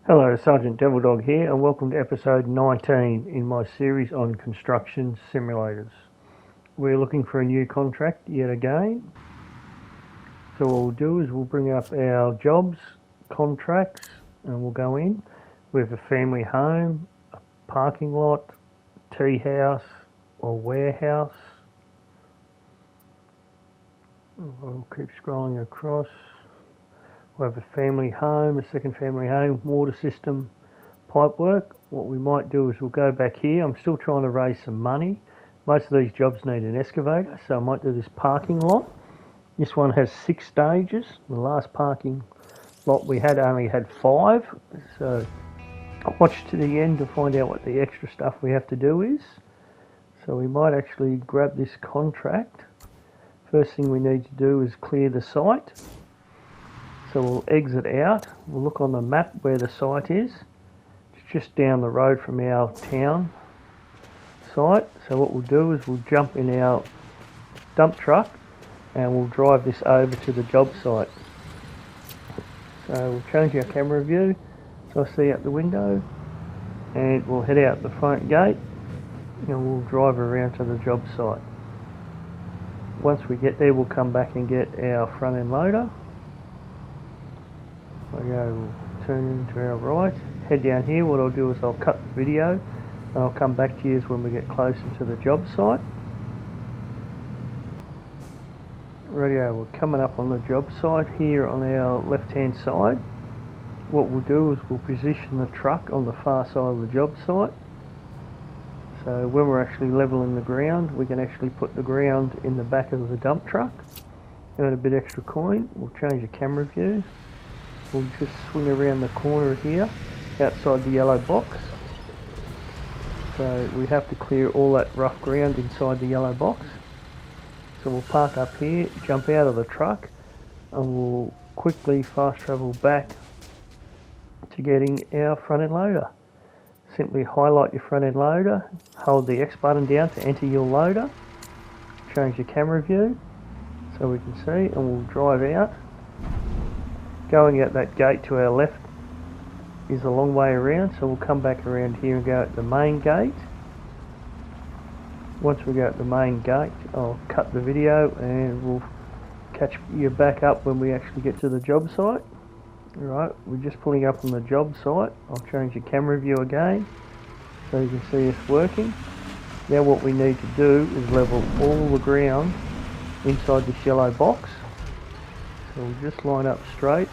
Hello, Sergeant Devil Dog here, and welcome to episode 19 in my series on construction simulators. We're looking for a new contract yet again. So what we'll do is we'll bring up our jobs, contracts, and we'll go in with a family home, a parking lot, tea house or warehouse. We'll keep scrolling across. We'll have a family home, a second family home, water system, pipe work. What we might do is we'll go back here. I'm still trying to raise some money. Most of these jobs need an excavator, so I might do this parking lot. This one has 6 stages. The last parking lot we had only had 5, so watch to the end to find out what the extra stuff we have to do is. So we might actually grab this contract. First thing we need to do is clear the site. So we'll exit out, we'll look on the map where the site is. It's just down the road from our town site. So what we'll do is we'll jump in our dump truck and we'll drive this over to the job site. So we'll change our camera view so I see out the window, and we'll head out the front gate and we'll drive around to the job site. Once we get there, we'll come back and get our front end loader. We'll turn into our right, head down here. What I'll do is I'll cut the video and I'll come back to you when we get closer to the job site. Rightio, we're coming up on the job site here on our left hand side. What we'll do is we'll position the truck on the far side of the job site. So when we're actually levelling the ground, we can actually put the ground in the back of the dump truck. Earn a bit extra coin. We'll change the camera view. We'll just swing around the corner here, outside the yellow box. So we have to clear all that rough ground inside the yellow box. So we'll park up here, jump out of the truck, and we'll quickly fast travel back to getting our front end loader. Simply highlight your front end loader, hold the X button down to enter your loader, change the camera view so we can see, and we'll drive out. Going out that gate to our left is a long way around, so we'll come back around here and go at the main gate. Once we go at the main gate, I'll cut the video and we'll catch you back up when we actually get to the job site. Alright, we're just pulling up on the job site. I'll change the camera view again so you can see us working. Now what we need to do is level all the ground inside this yellow box. So we'll just line up straight.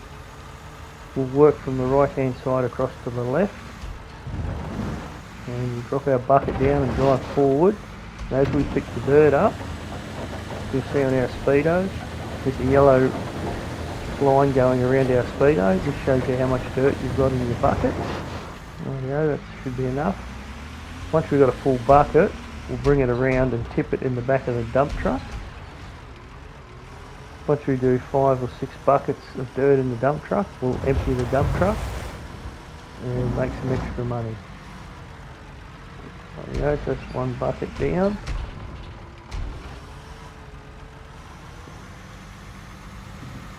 We'll work from the right hand side across to the left. And we'll drop our bucket down and drive forward. And as we pick the dirt up, you'll see on our speedo, there's a yellow line going around our speedo. This shows you how much dirt you've got in your bucket. There we go, that should be enough. Once we've got a full bucket, we'll bring it around and tip it in the back of the dump truck. Once we do 5 or 6 buckets of dirt in the dump truck, we'll empty the dump truck and make some extra money. There we go, just 1 bucket down.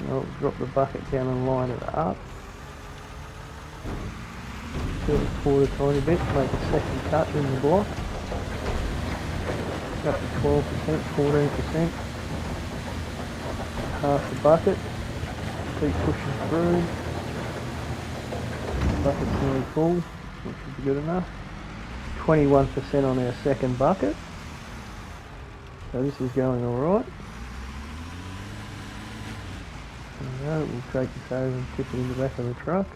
I'll drop the bucket down and line it up. Fill it forward a tiny bit, make a second cut in the block. Up to 12%, 14%. Half the bucket, keep pushing through. The bucket's nearly full, which should be good enough. 21% on our second bucket, so this is going alright. We'll take this over and tip it in the back of the truck.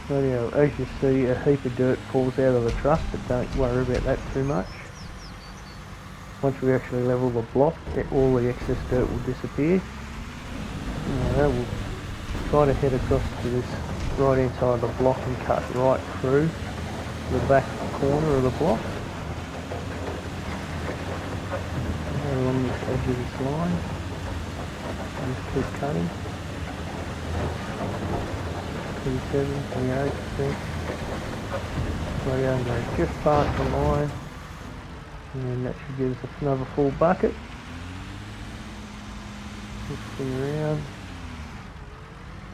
Rightio, as you see, a heap of dirt falls out of the truck, but don't worry about that too much. Once we actually level the block, all the excess dirt will disappear. We'll try to head across to this right hand side of the block and cut right through the back corner of the block. Along this edge of this line, and just keep cutting. 27, 28%. Right under, just past the line, and that should give us another full bucket. Spin around,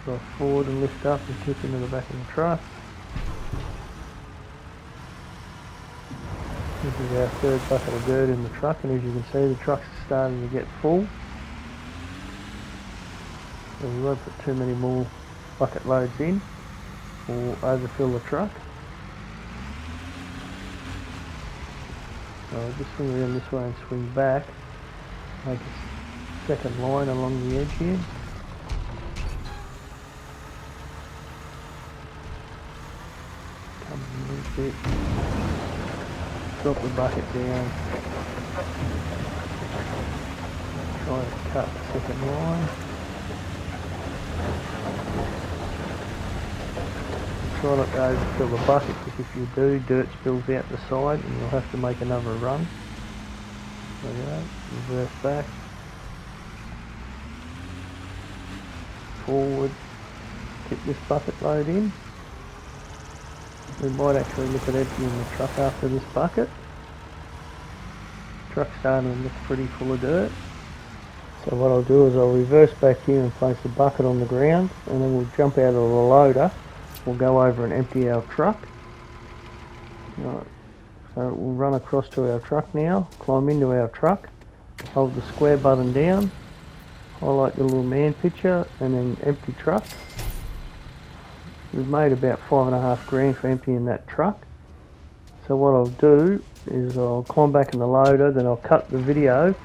drive forward and lift up and tip into the back of the truck. This is our third bucket of dirt in the truck, and as you can see the truck's starting to get full. So we won't put too many more bucket loads in or overfill the truck. So I'll just swing around this way and swing back, make a second line along the edge here. Come a little bit, drop the bucket down, try to cut the second line. Try not to overfill the bucket, because if you do, dirt spills out the side and you'll have to make another run. There we go, reverse back, forward, tip this bucket load in. We might actually look at emptying the truck after this bucket. The truck's starting to look pretty full of dirt. So what I'll do is I'll reverse back here and place the bucket on the ground, and then we'll jump out of the loader. We'll go over and empty our truck. Right. So we'll run across to our truck now, climb into our truck, hold the square button down, highlight the little man picture, and then empty truck. We've made about $5.5 for emptying that truck. So what I'll do is I'll climb back in the loader, then I'll cut the video, and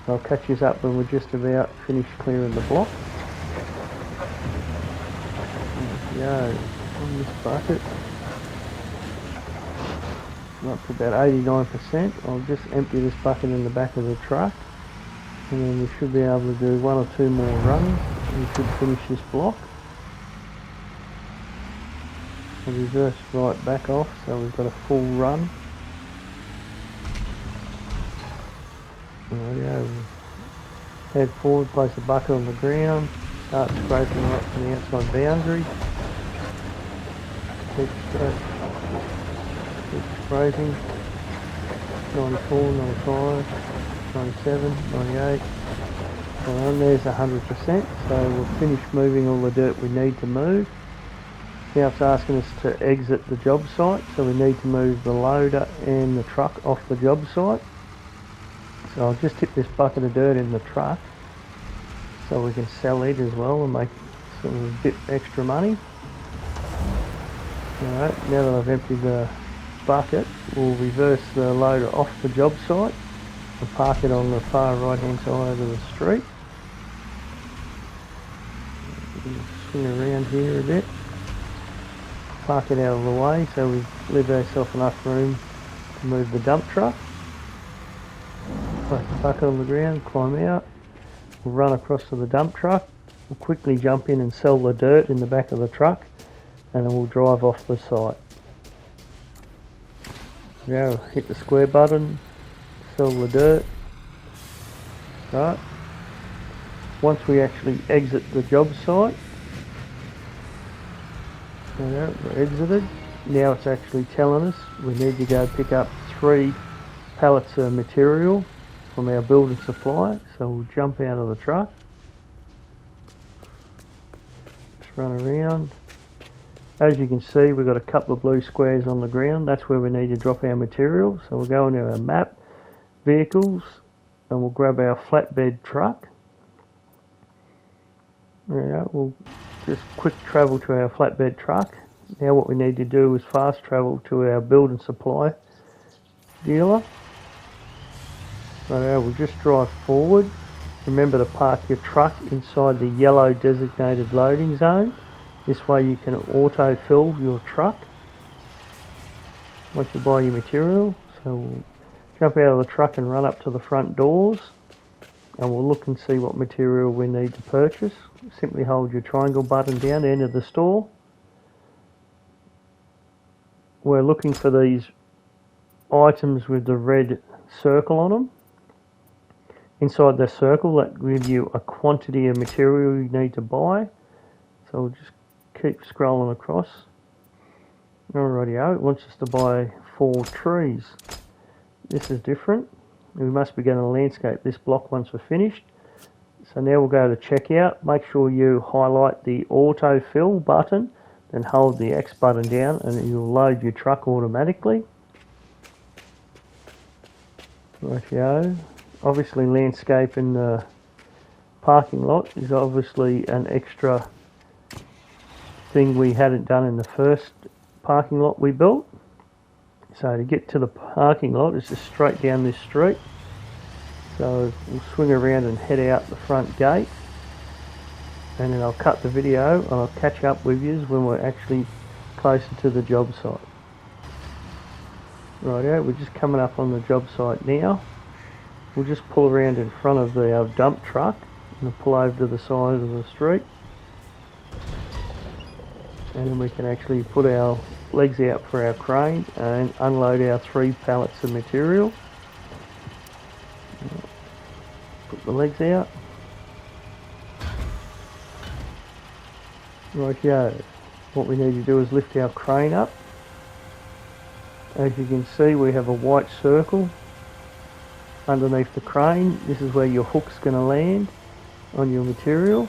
I'll catch you up when we're just about finished clearing the block. There we go. On this bucket, up to about 89%. I'll just empty this bucket in the back of the truck, and then we should be able to do one or two more runs and we should finish this block. I'll reverse right back off so we've got a full run. There we go. Head forward, place the bucket on the ground, start scraping right from the outside boundary. Keep scraping. 94, 95, 97, 98. And there's 100%. So we'll finish moving all the dirt we need to move. Now it's asking us to exit the job site, so we need to move the loader and the truck off the job site. So I'll just tip this bucket of dirt in the truck so we can sell it as well and make some bit extra money. Alright, now that I've emptied the bucket, we'll reverse the loader off the job site and park it on the far right hand side of the street. Swing around here a bit, park it out of the way so we leave ourselves enough room to move the dump truck. Place the bucket on the ground, climb out, we'll run across to the dump truck, we'll quickly jump in and sell the dirt in the back of the truck, and then we'll drive off the site. Now hit the square button, sell the dirt. Right. Once we actually exit the job site, we're exited. Now it's actually telling us we need to go pick up 3 pallets of material from our building supplier. So we'll jump out of the truck, just run around. As you can see, we've got a couple of blue squares on the ground. That's where we need to drop our material. So we'll go into our map, vehicles, and we'll grab our flatbed truck. There we go. We'll just quick travel to our flatbed truck. Now what we need to do is fast travel to our building supply dealer. So now we'll just drive forward. Remember to park your truck inside the yellow designated loading zone. This way you can auto fill your truck once you buy your material. So we'll jump out of the truck and run up to the front doors, and we'll look and see what material we need to purchase. Simply hold your triangle button down, enter the store. We're looking for these items with the red circle on them. Inside the circle that gives you a quantity of material you need to buy. So we'll just keep scrolling across. Alrighty, it wants us to buy 4 trees. This is different. We must begin a landscape this block once we're finished. So now we'll go to checkout. Make sure you highlight the autofill button, then hold the X button down and you'll load your truck automatically. Rightio. Obviously landscape in the parking lot is obviously an extra thing we hadn't done in the first parking lot we built. So to get to the parking lot it's just straight down this street. So we'll swing around and head out the front gate, and then I'll cut the video and I'll catch up with you when we're actually closer to the job site. Rightio, we're just coming up on the job site now. We'll just pull around in front of our dump truck and pull over to the side of the street, and then we can actually put our legs out for our crane and unload our 3 pallets of material. Put the legs out. Rightio. What we need to do is lift our crane up. As you can see, we have a white circle underneath the crane. This is where your hook's going to land on your material.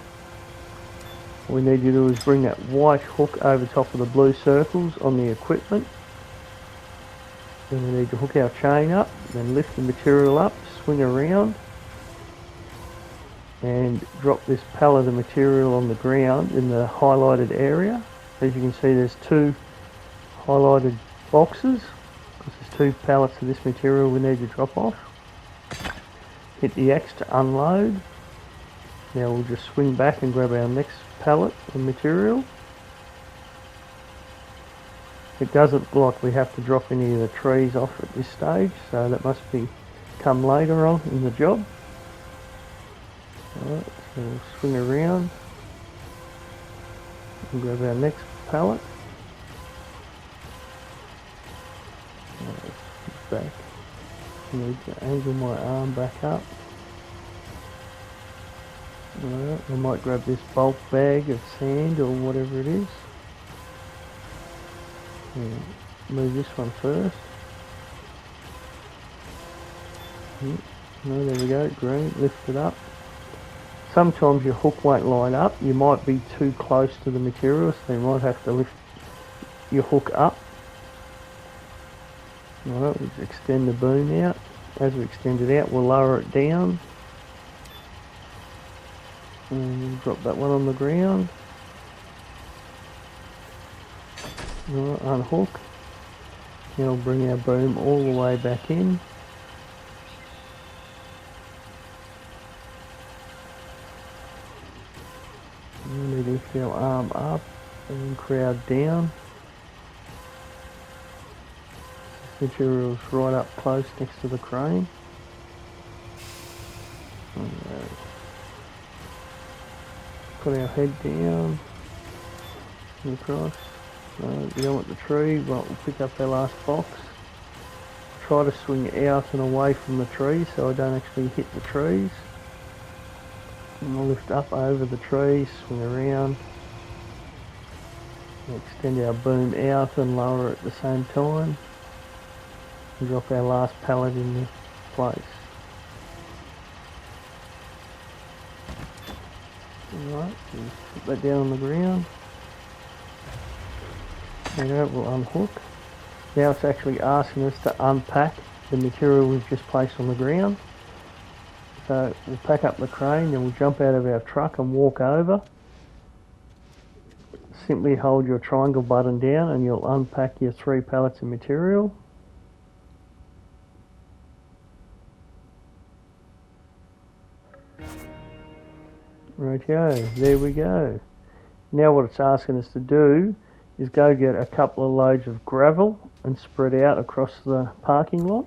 What we need to do is bring that white hook over top of the blue circles on the equipment. Then we need to hook our chain up, then lift the material up, swing around, and drop this pallet of material on the ground in the highlighted area. As you can see, there's 2 highlighted boxes because there's 2 pallets of this material we need to drop off. Hit the X to unload. Now we'll just swing back and grab our next pallet of material. It doesn't look like we have to drop any of the trees off at this stage, so that must come later on in the job. Alright, so we'll swing around and grab our next pallet. Back. I need to angle my arm back up. Alright, I might grab this bulk bag of sand or whatever it is. And move this one first. No, there we go, green, lift it up. Sometimes your hook won't line up, you might be too close to the material, so you might have to lift your hook up. Alright, we'll extend the boom out. As we extend it out, we'll lower it down. And we'll drop that one on the ground. Alright, unhook. Now we'll bring our boom all the way back in. And we lift our arm up and then crowd down. This material's right up close next to the crane. Put our head down and across. We don't want the tree, but we'll pick up our last box. Try to swing out and away from the trees so I don't actually hit the trees. And I'll lift up over the trees, swing around. We'll extend our boom out and lower at the same time. And drop our last pallet in place. Alright, put that down on the ground. There we go, we'll unhook. Now it's actually asking us to unpack the material we've just placed on the ground. So we'll pack up the crane and we'll jump out of our truck and walk over. Simply hold your triangle button down and you'll unpack your 3 pallets of material. Rightio, there we go. Now what it's asking us to do is go get a couple of loads of gravel and spread out across the parking lot.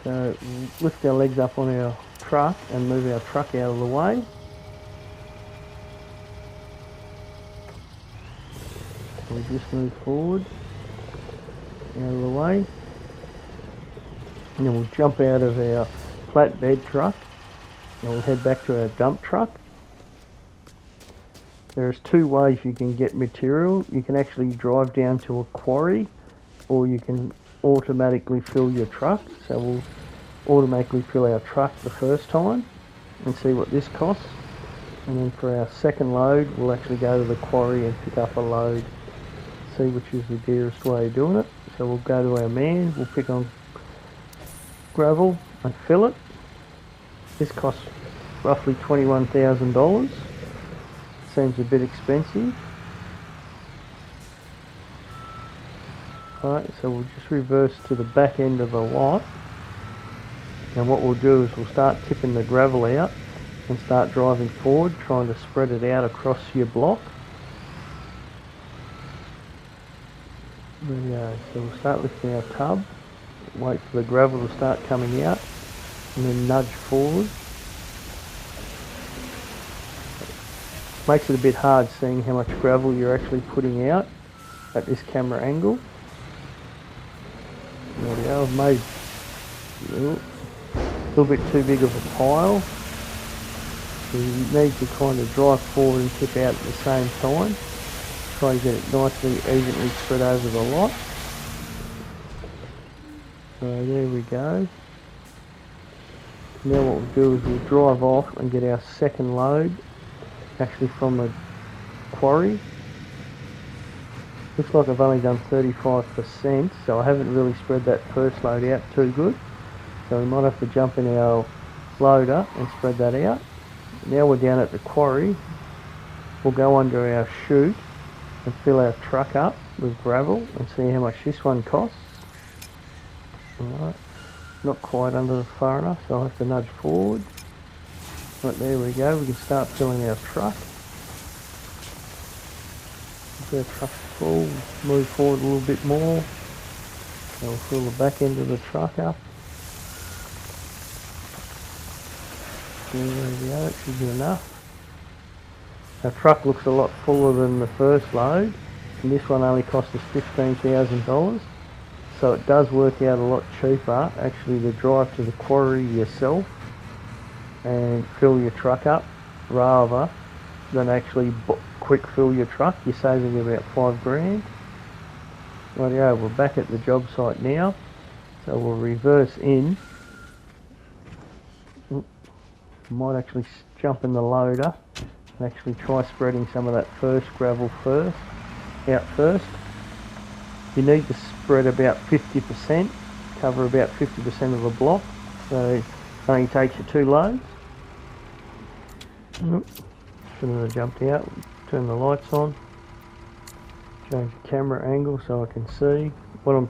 So we'll lift our legs up on our truck and move our truck out of the way. We just move forward, out of the way, and then we'll jump out of our flatbed truck and we'll head back to our dump truck. There's 2 ways you can get material. You can actually drive down to a quarry, or you can automatically fill your truck. So we'll automatically fill our truck the first time, and see what this costs. And then for our second load, we'll actually go to the quarry and pick up a load, see which is the dearest way of doing it. So we'll go to our man, we'll pick on gravel and fill it. This costs roughly $21,000. Seems a bit expensive. Alright, so we'll just reverse to the back end of the lot, and what we'll do is we'll start tipping the gravel out and start driving forward, trying to spread it out across your block. There we go. So we'll start lifting our tub, wait for the gravel to start coming out, and then nudge forward. Makes it a bit hard seeing how much gravel you're actually putting out at this camera angle. There we go, I've made a little bit too big of a pile. So you need to kind of drive forward and tip out at the same time. Try to get it nicely, evenly spread over the lot. So there we go. Now what we'll do is we'll drive off and get our second load, actually from the quarry. Looks like I've only done 35%, so I haven't really spread that first load out too good. So we might have to jump in our loader and spread that out. Now we're down at the quarry, we'll go under our chute and fill our truck up with gravel and see how much this one costs. Alright, not quite under far enough, so I'll have to nudge forward. Right, there we go, we can start filling our truck. Our truck's full, move forward a little bit more. So we'll fill the back end of the truck up. There we go, that should be enough. Our truck looks a lot fuller than the first load, and this one only cost us $15,000. So it does work out a lot cheaper actually to drive to the quarry yourself and fill your truck up rather than actually quick fill your truck. You're saving about $5,000. Rightio, we're back at the job site now, so we'll reverse in. Might actually jump in the loader and actually try spreading some of that first gravel out first. You need to spread about 50%, cover about 50% of the block, so it only takes you 2 loads. Shouldn't have jumped out. Turn the lights on, change the camera angle so I can see. What I'm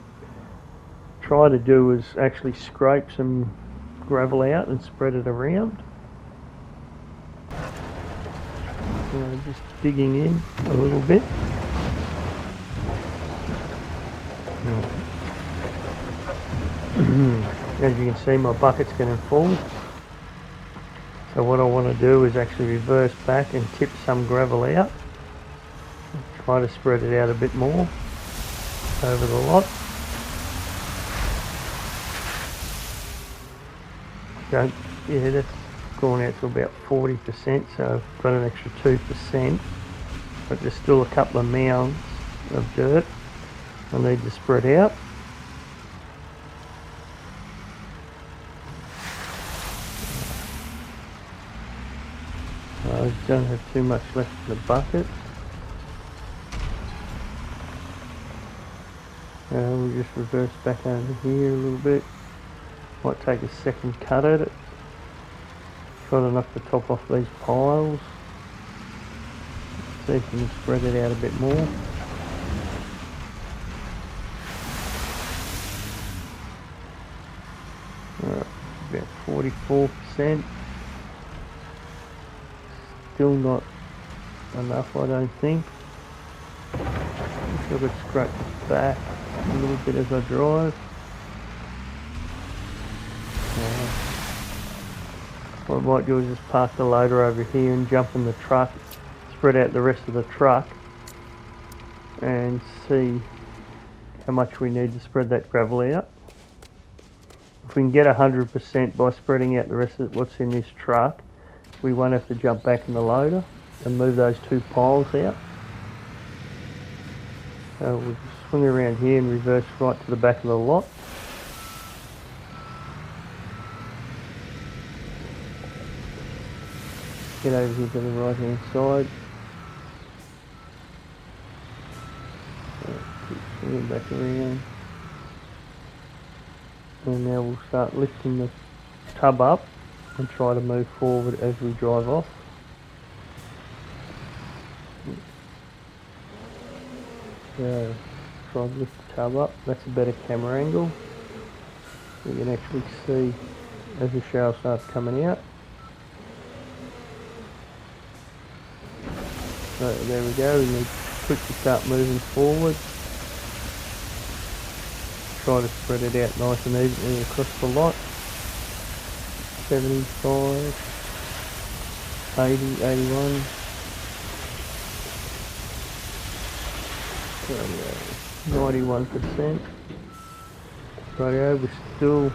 trying to do is actually scrape some gravel out and spread it around. Just digging in a little bit. As you can see, my bucket's getting full. So what I want to do is actually reverse back and tip some gravel out. Try to spread it out a bit more over the lot. So yeah, that's gone out to about 40%, so I've got an extra 2%, but there's still a couple of mounds of dirt I need to spread out. I don't have too much left in the bucket. We'll just reverse back over here a little bit. Might take a second cut at it. Try to knock the top off these piles. See if we can spread it out a bit more. About 44%. Still not enough, I don't think. I could scrape it back a little bit as I drive. What I might do is just park the loader over here and jump in the truck, spread out the rest of the truck and see how much we need to spread that gravel out. If we can get 100% by spreading out the rest of what's in this truck, we won't have to jump back in the loader and move those 2 piles out. So we'll just swing around here and reverse right to the back of the lot. get over here to the right hand side. Keep swinging back around. And now we'll start lifting the tub up and try to move forward as we drive off. So try to lift the tub up, that's a better camera angle. You can actually see as the shower starts coming out. So there we go, we need to quickly start moving forward. Try to spread it out nice and evenly across the lot. 75, 80, 81. 91%. Rightio, we're still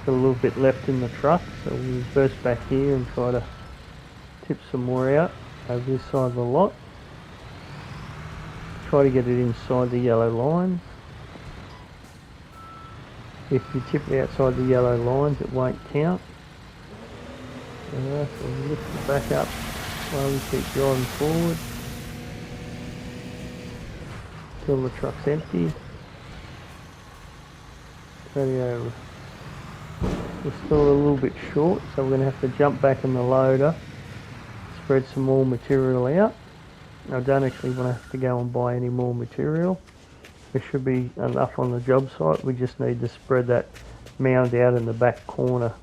got a little bit left in the truck, so we'll reverse back here and try to tip some more out over this side of the lot. Try to get it inside the yellow lines. If you tip it outside the yellow lines, it won't count. So we'll lift it back up while we keep driving forward till the truck's empty. We're still a little bit short, so we're going to have to jump back in the loader, spread some more material out. I don't actually want to have to go and buy any more material. There should be enough on the job site. We just need to spread that mound out in the back corner.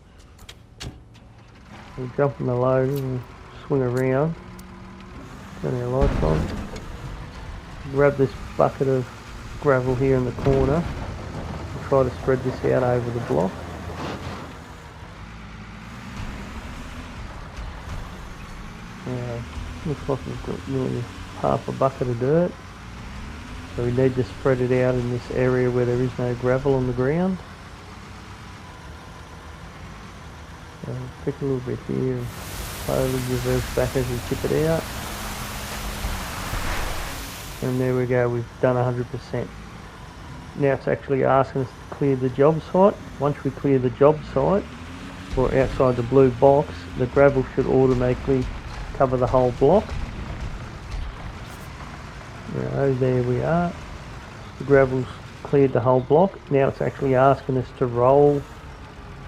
We'll jump in the loader and swing around, turn our lights on, grab this bucket of gravel here in the corner and try to spread this out over the block. Looks like we've got nearly half a bucket of dirt. So we need to spread it out in this area where there is no gravel on the ground. So pick a little bit here and slowly reverse back as we tip it out. And there we go, we've done 100%. Now it's actually asking us to clear the job site. Once we clear the job site, or outside the blue box, the gravel should automatically cover the whole block. There we are. The gravel's cleared the whole block. Now it's actually asking us to roll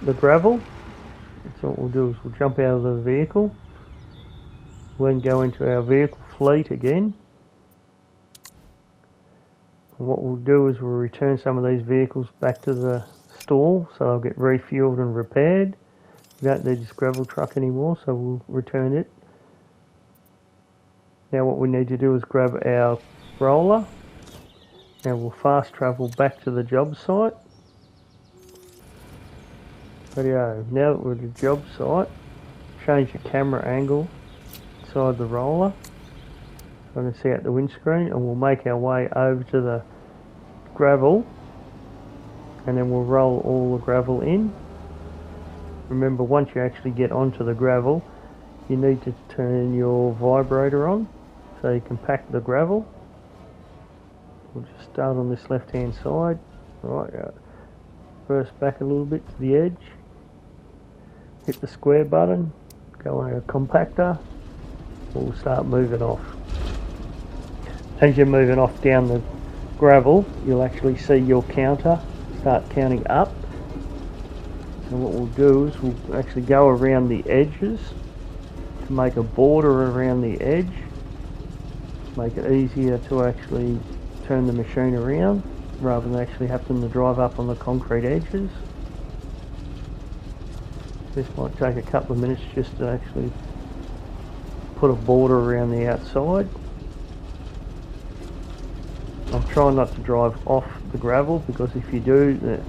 the gravel. So what we'll do is we'll jump out of the vehicle, then go into our vehicle fleet again. And what we'll do is we'll return some of these vehicles back to the stall so they'll get refueled and repaired. We don't need this gravel truck anymore, so we'll return it. Now what we need to do is grab our roller. Now we'll fast travel back to the job site. Now that we're at the job site, change the camera angle inside the roller so I can see out the windscreen, and we'll make our way over to the gravel and then we'll roll all the gravel in. Remember, once you actually get onto the gravel, you need to turn your vibrator on so you can pack the gravel. We'll just start on this left hand side. Right, reverse back a little bit to the edge. Hit the square button, go on our compactor. We'll start moving off. As you're moving off down the gravel, you'll actually see your counter start counting up. So what we'll do is we'll actually go around the edges to make a border around the edge. Make it easier to actually turn the machine around rather than actually having to drive up on the concrete edges. This might take a couple of minutes just to actually put a border around the outside. I'm trying not to drive off the gravel because if you do, the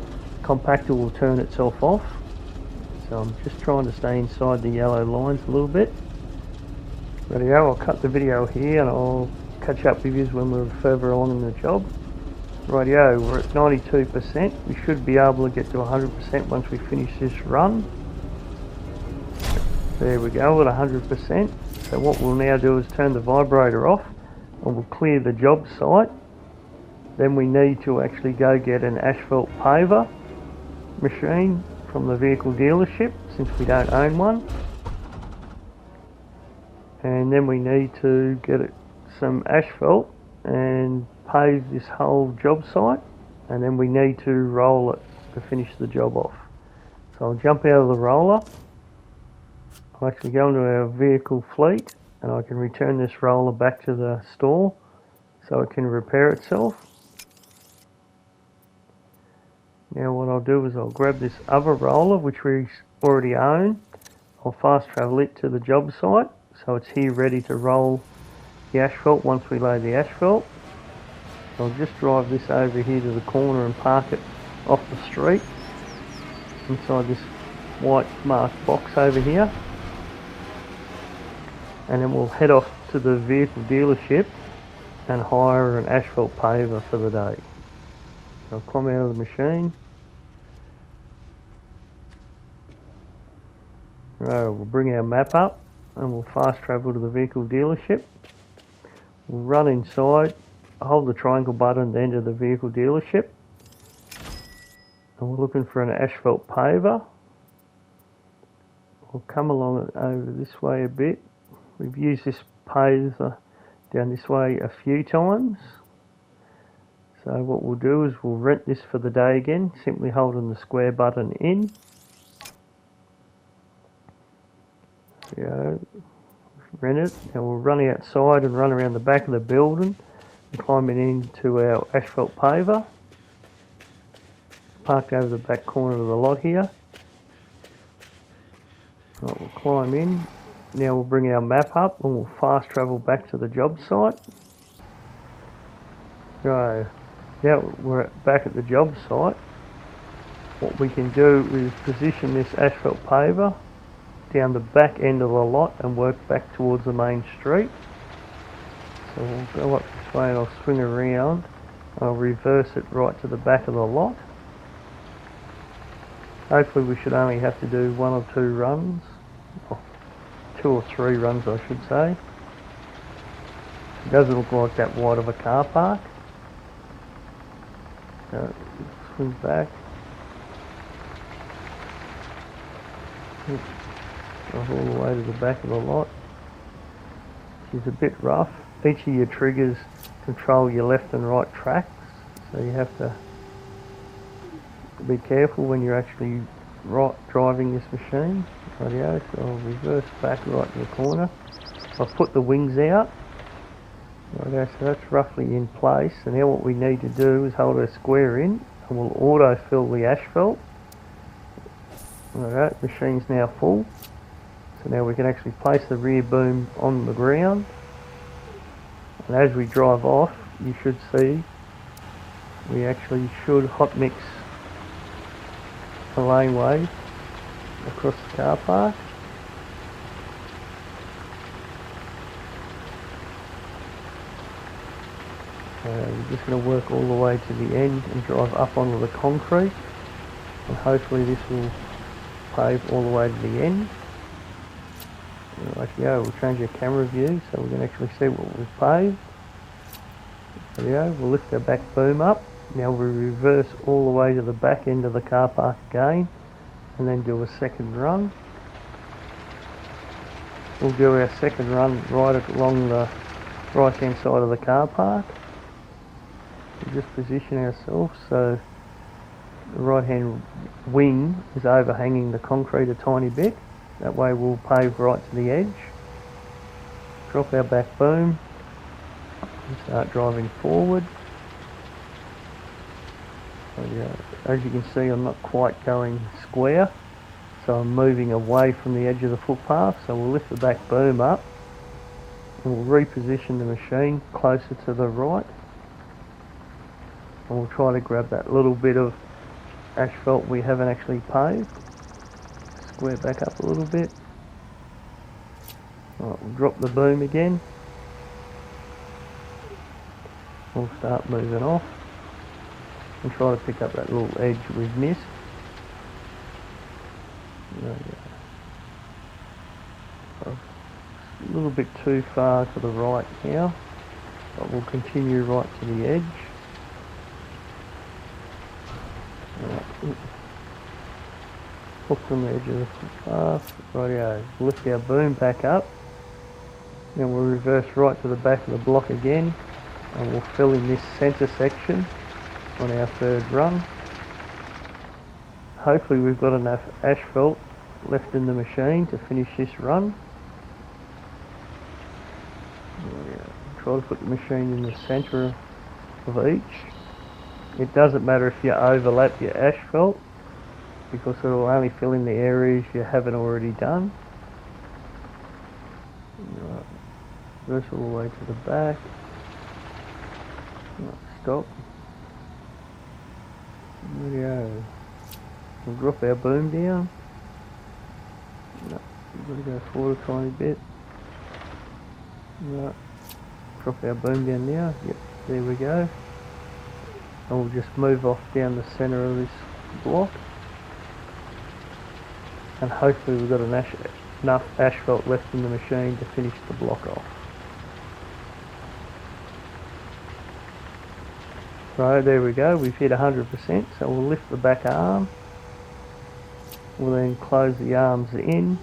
compactor will turn itself off. So I'm just trying to stay inside the yellow lines a little bit. Rightio, I'll cut the video here and I'll catch up with you when we're further along in the job. Rightio, we're at 92%. We should be able to get to 100% once we finish this run. There we go, at 100%. So what we'll now do is turn the vibrator off and we'll clear the job site. Then we need to actually go get an asphalt paver machine from the vehicle dealership since we don't own one. and then we need to get some asphalt and pave this whole job site, and then we need to roll it to finish the job off. So I'll jump out of the roller, I'll actually go into our vehicle fleet, and I can return this roller back to the store so it can repair itself. Now what I'll do is I'll grab this other roller which we already own, I'll fast travel it to the job site so it's here ready to roll the asphalt once we lay the asphalt. I'll just drive this over here to the corner and park it off the street inside this white marked box over here, and then we'll head off to the vehicle dealership and hire an asphalt paver for the day. I'll climb out of the machine. Right, we'll bring our map up and we'll fast travel to the vehicle dealership. We'll run inside, hold the triangle button at the end of the vehicle dealership, and we're looking for an asphalt paver. We'll come along over this way a bit. We've used this paver down this way a few times. So what we'll do is we'll rent this for the day again, simply holding the square button in. Rent it. Now we'll run outside and run around the back of the building and climbing into our asphalt paver. Parked over the back corner of the lot here. Right, we'll climb in. Now we'll bring our map up and we'll fast travel back to the job site. So now we're back at the job site. What we can do is position this asphalt paver down the back end of the lot and work back towards the main street. So we'll go up this way and I'll swing around and I'll reverse it right to the back of the lot. Hopefully we should only have to do 1 or 2 runs, or 2 or 3 runs I should say. It doesn't look like that wide of a car park. So swing back. All the way to the back of the lot. It's a bit rough. Each of your triggers control your left and right tracks, so you have to be careful when you're actually driving this machine. Rightio, so I'll reverse back right to the corner. I've put the wings out. Rightio, so that's roughly in place. And now what we need to do is hold our square in and we'll auto fill the asphalt. Alright, machine's now full. So now we can actually place the rear boom on the ground, and as we drive off you should see we actually should hot mix a laneway across the car park. We're just going to work all the way to the end and drive up onto the concrete, and hopefully this will pave all the way to the end. Rightio, we'll change our camera view so we can actually see what we've paved. Rightio, we'll lift our back boom up. Now we'll reverse all the way to the back end of the car park again and then do a second run. We'll do our second run right along the right hand side of the car park. We'll just position ourselves so the right hand wing is overhanging the concrete a tiny bit. That way we'll pave right to the edge. Drop our back boom and start driving forward. As you can see, I'm not quite going square, so I'm moving away from the edge of the footpath. So we'll lift the back boom up and we'll reposition the machine closer to the right, and we'll try to grab that little bit of asphalt we haven't actually paved. Square back up a little bit. Right, we'll drop the boom again. We'll start moving off and try to pick up that little edge we've missed. There we go. A little bit too far to the right now, but we'll continue right to the edge. Right. Hooked on the edge of the footpath. Rightio, lift our boom back up Then we'll reverse right to the back of the block again, and we'll fill in this centre section on our third run. Hopefully we've got enough asphalt left in the machine to finish this run. Try to put the machine in the centre of each. It doesn't matter if you overlap your asphalt, because it will only fill in the areas you haven't already done. Right. Reverse all the way to the back. Right, stop. There we go. We'll drop our boom down. No, we've got to go forward a tiny bit. Right. Drop our boom down now. Yep, there we go. And we'll just move off down the centre of this block. And hopefully we've got enough asphalt left in the machine to finish the block off. Right, there we go, we've hit 100%, so we'll lift the back arm. We'll then close the arms in.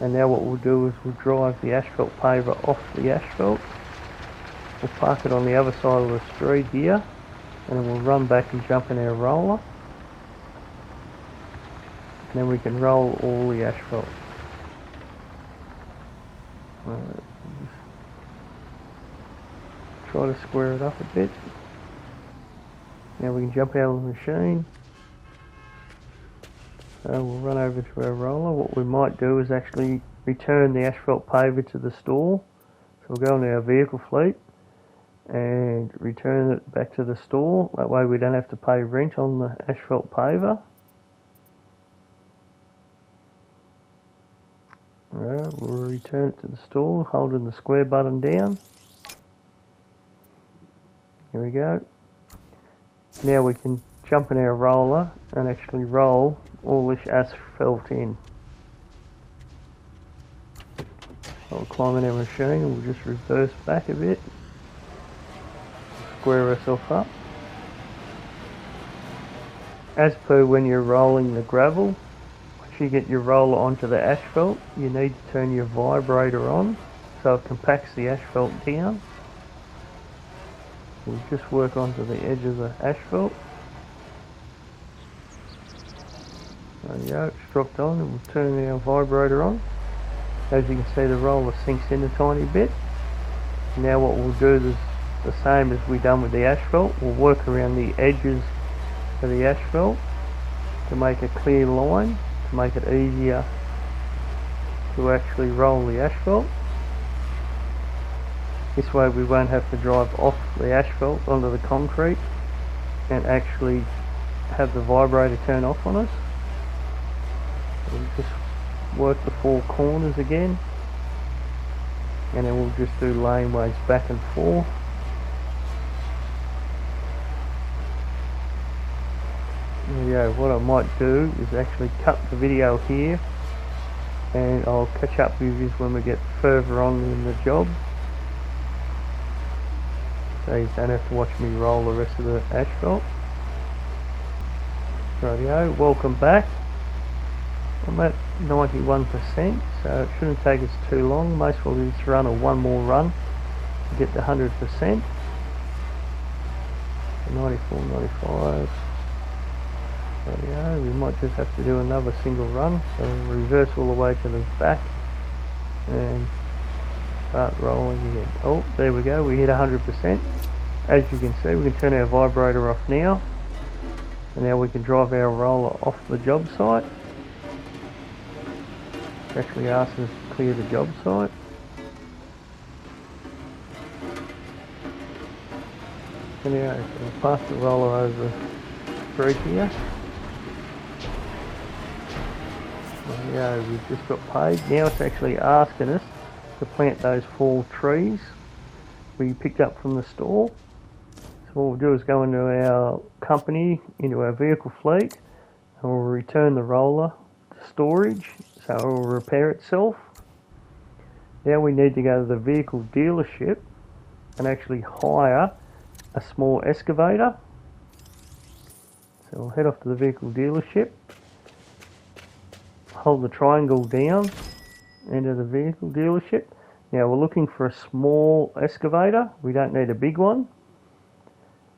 And now what we'll do is we'll drive the asphalt paver off the asphalt. We'll park it on the other side of the street here, and then we'll run back and jump in our roller. And then we can roll all the asphalt. Right. Try to square it up a bit. Now we can jump out of the machine. So we'll run over to our roller. What we might do is actually return the asphalt paver to the store. So we'll go into our vehicle fleet and return it back to the store. That way we don't have to pay rent on the asphalt paver. Alright, we'll return it to the store, holding the square button down. Here we go. Now we can jump in our roller and actually roll all this asphalt in. So we'll climb in our machine and we'll just reverse back a bit. Square ourselves up. As per when you're rolling the gravel, once you get your roller onto the asphalt, you need to turn your vibrator on so it compacts the asphalt down. We'll just work onto the edge of the asphalt. There we go, it's dropped on, and we'll turn our vibrator on. As you can see, the roller sinks in a tiny bit. Now what we'll do is the same as we done with the asphalt. We'll work around the edges of the asphalt to make a clear line, to make it easier to actually roll the asphalt. This way we won't have to drive off the asphalt onto the concrete and actually have the vibrator turn off on us. We'll just work the four corners again, and then we'll just do laneways back and forth. There we go. What I might do is actually cut the video here, and I'll catch up with you when we get further on in the job, so you don't have to watch me roll the rest of the asphalt. Rightio, welcome back. I'm at 91%, so it shouldn't take us too long. Most will just run or one more run to get to 100%. 94, 95. Rightio, we might just have to do another single run. So we'll reverse all the way to the back and start rolling again. Oh, there we go, we hit 100%. As you can see, we can turn our vibrator off now. And now we can drive our roller off the job site. It actually asks us to clear the job site. Anyway, so we'll pass the roller over the street here. There we go, we've just got paid. Now it's actually asking us to plant those 4 trees we picked up from the store. So what we'll do is go into our company, into our vehicle fleet, and we'll return the roller to storage, so it will repair itself. Now we need to go to the vehicle dealership and actually hire a small excavator. So we'll head off to the vehicle dealership, hold the triangle down, enter the vehicle dealership. Now we're looking for a small excavator. We don't need a big one.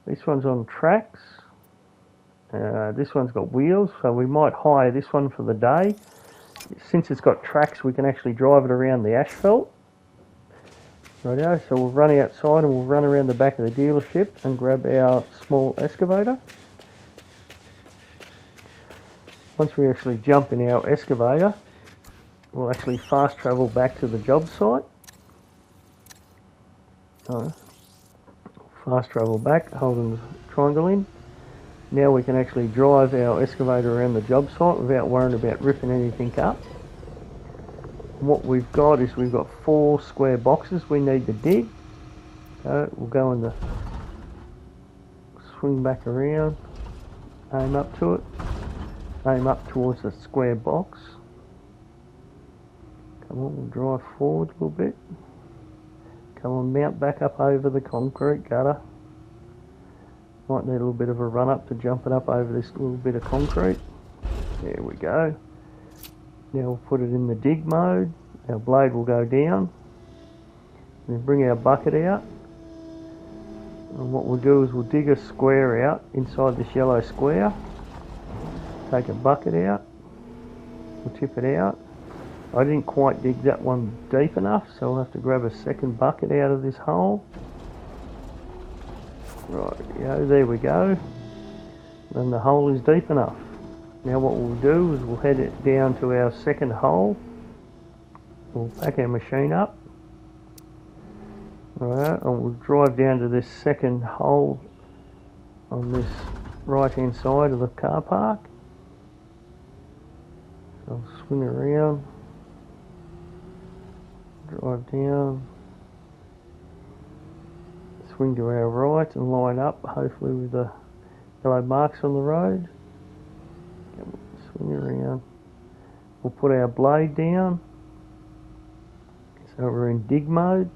This one's on tracks. This one's got wheels, so we might hire this one for the day. Since it's got tracks, we can actually drive it around the asphalt. Rightio, so we'll run outside and we'll run around the back of the dealership and grab our small excavator. Once we actually jump in our excavator, we'll actually fast travel back to the job site. Fast travel back, holding the triangle in. Now we can actually drive our excavator around the job site without worrying about ripping anything up. And what we've got is we've got 4 square boxes we need to dig. So we'll go in the swing back around, aim up to it, aim up towards the square box. Come on, we'll drive forward a little bit. Come on, mount back up over the concrete gutter. Might need a little bit of a run up to jump it up over this little bit of concrete. There we go. Now we'll put it in the dig mode. Our blade will go down. Then bring our bucket out. And what we'll do is we'll dig a square out inside this yellow square. Take a bucket out. We'll tip it out. I didn't quite dig that one deep enough, so I'll have to grab a second bucket out of this hole. Right, there we go. And the hole is deep enough. Now what we'll do is we'll head it down to our second hole. We'll pack our machine up. Right, and we'll drive down to this second hole on this right hand side of the car park. So I'll swing around. Drive down, swing to our right and line up, hopefully with the yellow marks on the road. Swing around. We'll put our blade down, so we're in dig mode.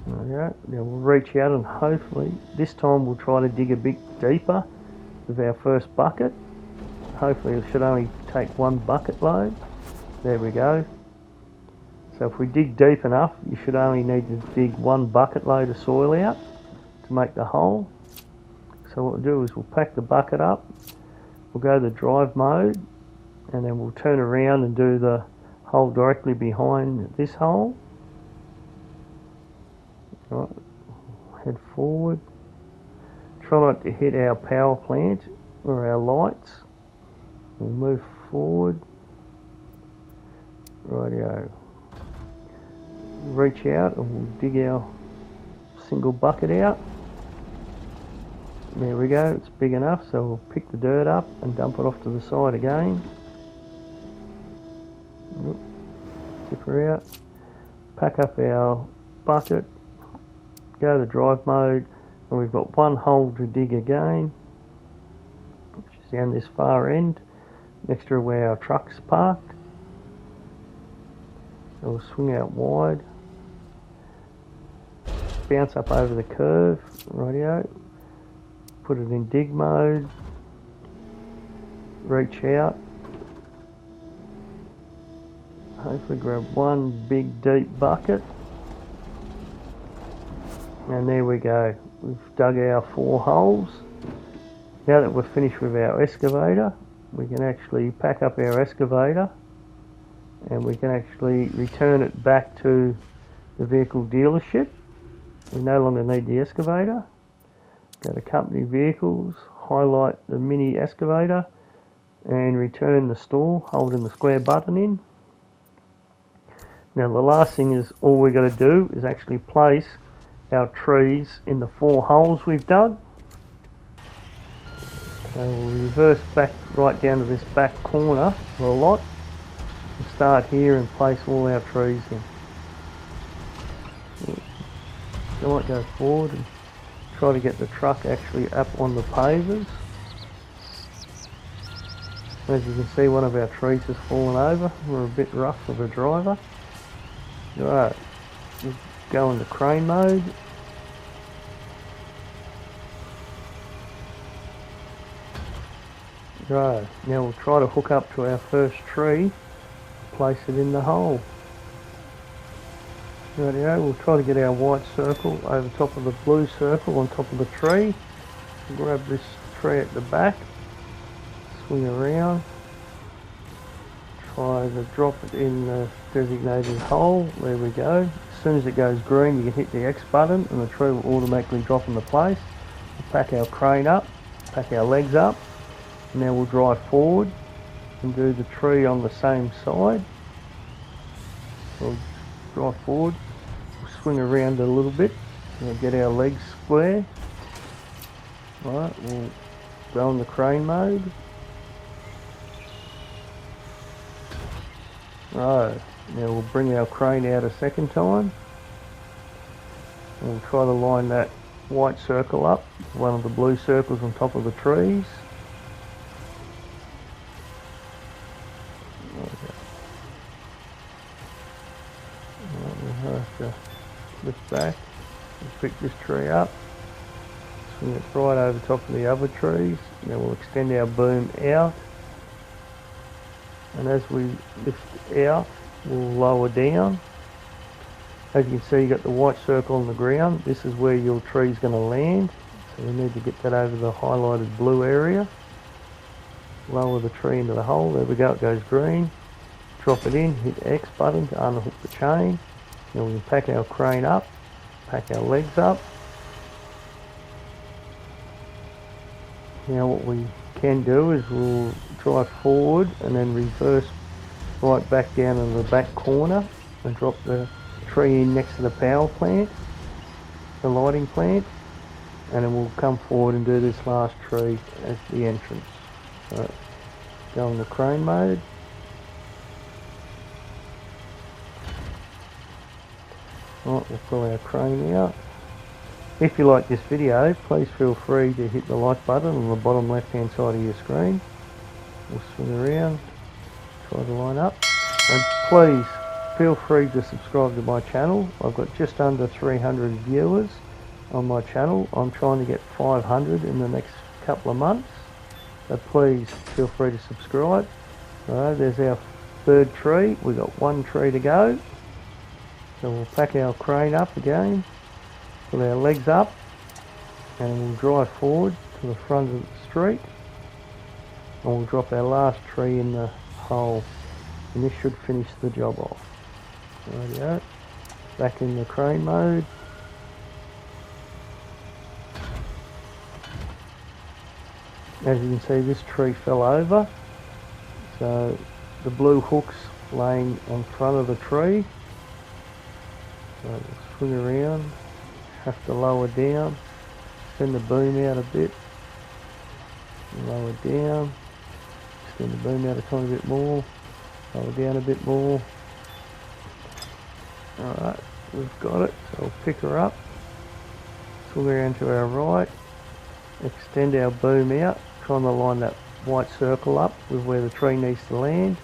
There we go. Now we'll reach out and hopefully this time we'll try to dig a bit deeper with our first bucket. Hopefully it should only take 1 bucket load. There we go. So if we dig deep enough, you should only need to dig 1 bucket load of soil out to make the hole. So what we'll do is we'll pack the bucket up, we'll go to the drive mode, and then we'll turn around and do the hole directly behind this hole. Right, head forward. Try not to hit our power plant or our lights. We'll move forward. Rightio. Reach out and we'll dig our single bucket out. There we go, it's big enough, so we'll pick the dirt up and dump it off to the side again. Tip her out. Pack up our bucket. Go to drive mode, and we've got 1 hole to dig again, which is down this far end, next to where our truck's parked. So we'll swing out wide, bounce up over the curve, rightio, put it in dig mode, reach out, hopefully grab 1 big deep bucket, and there we go. We've dug our 4 holes. Now that we're finished with our excavator, we can actually pack up our excavator and we can actually return it back to the vehicle dealership. We no longer need the excavator. Go to company vehicles, highlight the mini excavator and return the store, holding the square button in. Now the last thing is all we're going to do is actually place our trees in the 4 holes we've dug. So we'll reverse back right down to this back corner of the lot and start here and place all our trees in. So I might go forward and try to get the truck actually up on the pavers. As you can see, one of our trees has fallen over. We're a bit rough of a driver. Right, we'll go into crane mode. Right, now we'll try to hook up to our first tree, place it in the hole. Rightio, we'll try to get our white circle over top of the blue circle on top of the tree. Grab this tree at the back, swing around, try to drop it in the designated hole. There we go. As soon as it goes green, you can hit the X button and the tree will automatically drop into place. We'll pack our crane up, pack our legs up, and now we'll drive forward and do the tree on the same side. We'll drive forward, we'll swing around a little bit, and we'll get our legs square. Right, we'll go in the crane mode. Right, now we'll bring our crane out a second time. And we'll try to line that white circle up, one of the blue circles on top of the trees. Okay. Right, we'll have to lift back and pick this tree up. Swing it right over top of the other trees. Now we'll extend our boom out. And as we lift out, we'll lower down. As you can see, you've got the white circle on the ground. This is where your tree's going to land. So we need to get that over the highlighted blue area. Lower the tree into the hole. There we go, it goes green. Drop it in, hit X button to unhook the chain. Now we can pack our crane up, pack our legs up. Now what we can do is we'll drive forward and then reverse right back down in the back corner and drop the tree in next to the power plant, the lighting plant, and then we'll come forward and do this last tree as the entrance. So go in the crane mode. Right, we'll pull our crane out. If you like this video, please feel free to hit the like button on the bottom left hand side of your screen. We'll swing around, try to line up, and please feel free to subscribe to my channel. I've got just under 300 viewers on my channel. I'm trying to get 500 in the next couple of months, so please feel free to subscribe. Alright, there's our third tree. We've got one tree to go, so we'll pack our crane up again, put our legs up, and we'll drive forward to the front of the street, and we'll drop our last tree in the hole, and this should finish the job off. Rightio, back in the crane mode. As you can see, this tree fell over, so the blue hook's laying on front of the tree. So we'll swing around, have to lower down, extend the boom out a bit, lower down, extend the boom out a tiny bit more, lower down a bit more. Alright, we've got it, so we'll pick her up, swing around to our right, extend our boom out, trying to line that white circle up with where the tree needs to land.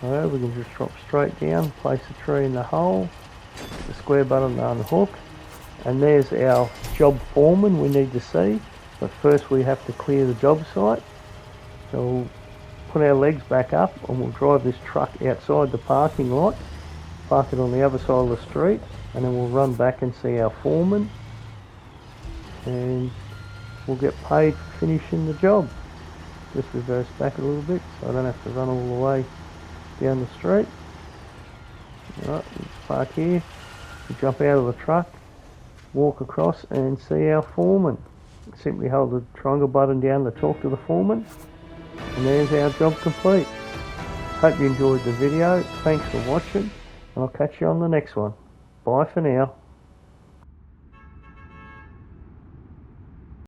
Alright, we can just drop straight down, place the tree in the hole, the square button to unhook, and there's our job foreman we need to see, but first we have to clear the job site. So we'll put our legs back up and we'll drive this truck outside the parking lot, park it on the other side of the street, and then we'll run back and see our foreman, and we'll get paid for finishing the job. Just reverse back a little bit so I don't have to run all the way down the street. Alright, let's park here, we'll jump out of the truck, walk across and see our foreman. Simply hold the triangle button down to talk to the foreman, and there's our job complete. Hope you enjoyed the video, thanks for watching, and I'll catch you on the next one. Bye for now.